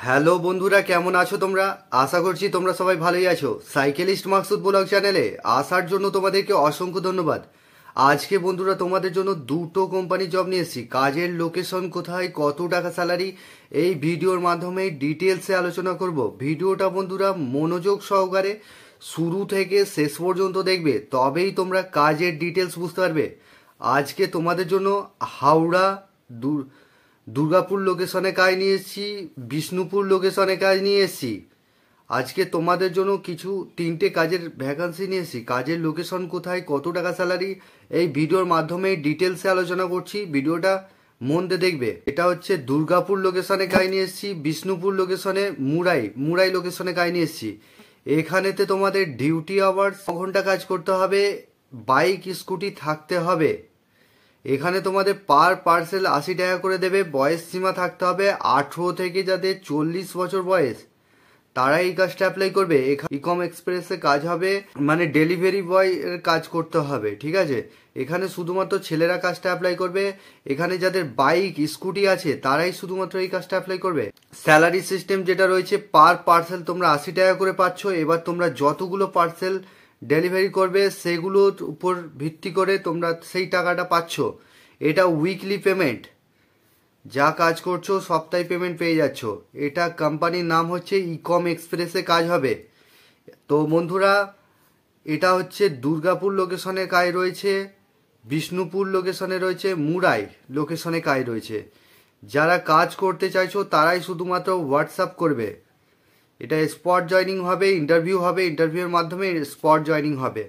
Hello বন্ধুরা, কেমন আছো তোমরা? আশা করছি তোমরা সবাই ভালোই আছো। সাইকেলিস্ট মাকসুদ ব্লগ চ্যানেলে আসার জন্য তোমাদেরকে অসংখ্য ধন্যবাদ। আজকে বন্ধুরা তোমাদের জন্য দুটো কোম্পানি জব নিয়ে এসেছি। কাজের লোকেশন কোথায়, কত টাকা স্যালারি, এই ভিডিওর মাধ্যমে ডিটেলসে আলোচনা করব। ভিডিওটা বন্ধুরা মনোযোগ সহকারে শুরু থেকে শেষ পর্যন্ত দেখবে, তবেই তোমরা কাজের ডিটেলস বুঝতে পারবে। আজকে তোমাদের জন্য হাওড়া দুর্গাপুর লোকেশনে কাজ নিয়ে এসেছি, বিষ্ণুপুর লোকেশনে কাজ নিয়ে এসেছি। আজকে তোমাদের জন্য কিছু তিনটে কাজের ভ্যাকান্সি নিয়ে এসেছি। কাজের লোকেশন কোথায়, কত টাকা স্যালারি, এই ভিডিওর মাধ্যমে ডিটেলসে আলোচনা করছি। ভিডিওটা মন দিয়ে দেখবে। এটা হচ্ছে দুর্গাপুর লোকেশনে কাজ নিয়ে এসেছি, বিষ্ণুপুর লোকেশনে মুরাই লোকেশনে কাজ নিয়ে এসেছি। এখানেতে তোমাদের ডিউটি আওয়ার 9 ঘন্টা কাজ করতে হবে, বাইক স্কুটি থাকতে হবে। এখানে তোমাদের পার পার্সেল 80 টাকা করে দেবে। বয়স সীমা থাকতে হবে 18 থেকে যাদের 40 বছর বয়স, তারা এই কাজটা অ্যাপ্লাই করবে। ইকম এক্সপ্রেসে কাজ হবে, মানে ডেলিভারি বয় এর কাজ করতে হবে, ঠিক আছে। এখানে শুধুমাত্র ছেলেরা কাজটা অ্যাপ্লাই করবে। এখানে যাদের বাইক স্কুটি আছে তারাই শুধুমাত্র এই কাজটা অ্যাপ্লাই করবে। স্যালারি সিস্টেম যেটা রয়েছে, পার পার্সেল তোমরা 80 টাকা করে পাচ্ছ। এবার তোমরা যতগুলো পার্সেল ডেলিভারি করবে সেগুলোর উপর ভিত্তি করে তোমরা সেই টাকাটা পাচ্ছ। এটা উইকলি পেমেন্ট, যা কাজ করছো সপ্তাহে পেমেন্ট পেয়ে যাচ্ছ। এটা কোম্পানির নাম হচ্ছে ইকম এক্সপ্রেসে কাজ হবে। তো বন্ধুরা, এটা হচ্ছে দুর্গাপুর লোকেশনে কাজ রয়েছে, বিষ্ণুপুর লোকেশনে রয়েছে, মুরাই লোকেশনে কাজ রয়েছে। যারা কাজ করতে চাইছো তারাই শুধুমাত্র হোয়াটসঅ্যাপ করবে। এটা স্পট জয়নিং হবে, ইন্টারভিউ হবে, ইন্টারভিউর মাধ্যমে স্পট জয়নিং হবে।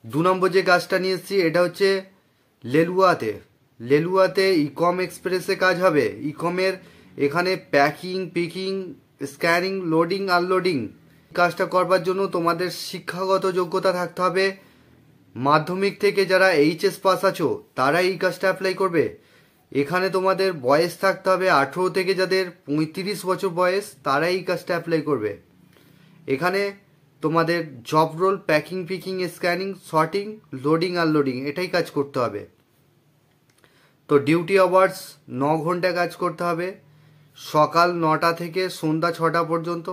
2 নম্বর যে কাজটা নিয়ে এসেছি এটা হচ্ছে লেলুয়াতে ইকম এক্সপ্রেসে কাজ হবে। ইকমের এখানে packing, picking, scanning, loading, unloading. কাজটা করবার জন্য তোমাদের শিক্ষাগত যোগ্যতা থাকতে হবে। মাধ্যমিক থেকে যারা এইচএস পাস আছো তারা এই কাজটা অ্যাপ্লাই করবে। এখানে তোমাদের বয়স থাকতে হবে 18 থেকে যাদের 35 বছর বয়স, তারা এই কাজটা অ্যাপ্লাই করবে। এখানে তোমাদের job role packing, picking, scanning, sorting, loading, unloading, এটাই কাজ করতে হবে। তো ডিউটি আওয়ার্স 9 ঘন্টা কাজ করতে হবে। সকাল 9টা থেকে সন্ধ্যা 6টা পর্যন্ত,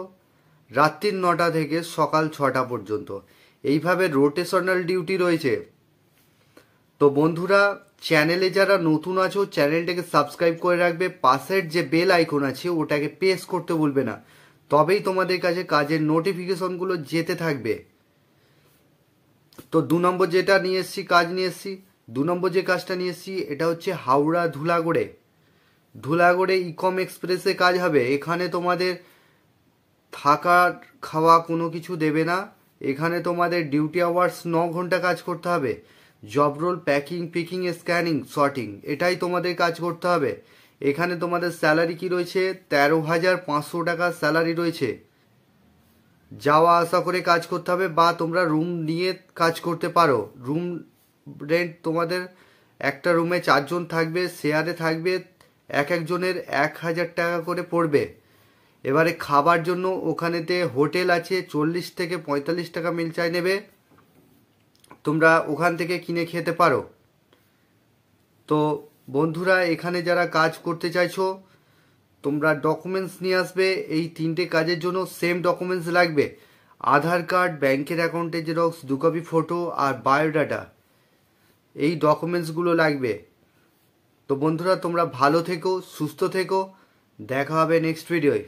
রাত্রির 9টা থেকে সকাল 6টা পর্যন্ত। এইভাবে রোটেশনাল ডিউটি রয়েছে। তো বন্ধুরা, চ্যানেলে যারা নতুন আছো চ্যানেলটাকে সাবস্ক্রাইব করে রাখবে। পাশের যে বেল আইকন আছে ওটাকে প্রেস করতে ভুলবে না, তবেই তোমাদের কাছে কাজের নোটিফিকেশনগুলো যেতে থাকবে। তো 2 নম্বর যেটা নিয়ে এসেছি, কাজ নিয়ে এসেছি, 2 নম্বর যে কাজটা নিয়ে এসেছি এটা হচ্ছে হাওড়া ধুলাগড়ে ইকম এক্সপ্রেসে কাজ হবে। এখানে তোমাদের থাকা খাওয়া কোনো কিছু দেবে না। এখানে তোমাদের ডিউটি আওয়ার্স 9 ঘন্টা কাজ করতে হবে। Job role packing, picking, scanning, sorting, এটাই তোমাদের কাজ করতে হবে। এখানে তোমাদের স্যালারি কি রয়েছে, 13,500 টাকা স্যালারি রয়েছে। যাওয়া আসা করে কাজ করতে হবে, বা তোমরা রুম নিয়ে কাজ করতে পারো। রুম রেন্ট তোমাদের, একটা রুমে 4 জন থাকবে, শেয়ারে থাকবে, এক একজনের 1,000 টাকা করে পড়বে। এবারে খাবার জন্য ওখানেতে হোটেল আছে, 40 থেকে 45 টাকা মিল চাই নেবে, তোমরা ওখান থেকে কিনে খেতে পারো। তো বন্ধুরা, এখানে যারা কাজ করতে চাইছো তোমরা ডকুমেন্টস নিয়ে আসবে। এই 3টে কাজের জন্য সেম ডকুমেন্টস লাগবে। আধার কার্ড, ব্যাংকের অ্যাকাউন্টের জেরক্স, 2 কপি ফটো আর বায়োডাটা, এই ডকুমেন্টসগুলো লাগবে। তো বন্ধুরা, তোমরা ভালো থেকো, সুস্থ থেকো, দেখা হবে নেক্সট ভিডিওয়।